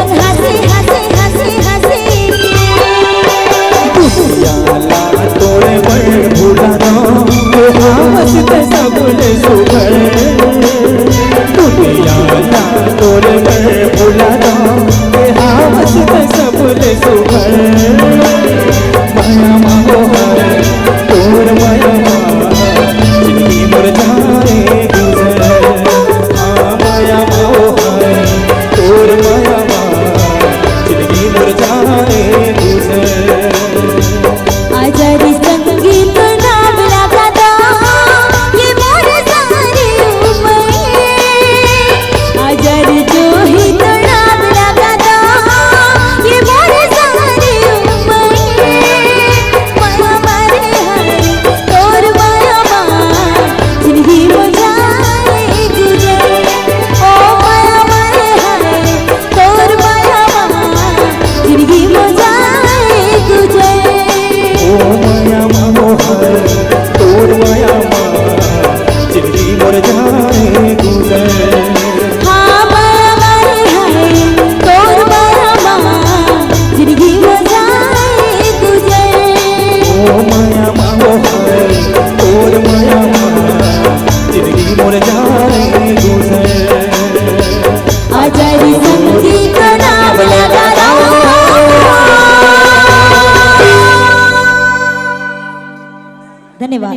संग हंसी हंसी हंसी हंसी दुनियाला तोरे पर भूला दो हंसते सबने सुगर दुनियाला तोरे पर भूला दो हंसते सबने सुगर माया माहो है तोर माया जिंदगी मर जाए गुजर माया माहो है तोर माया जिंदगी मर जाए गुजर आजारी संगीत नाम लगा दो ये मोर सारी उम्र आजारी जो ही तो नाम लगा दो ये मोर सारी उम्र माया मारे हाय तोर माया जिंदगी मजाए गुजर ओ माया मारे हाय तोर माया जिंदगी मजाए गुजर ओ माया मामो है तोर माया जिंदगी मर जाए गुजर हाँ माया मारे हाय तोर माया जिंदगी मजाए गुजर ओ माया मामो है तोर माया जिंदगी मर जाए गुजर आजारी संगीत नाम लगा दो धन्यवाद।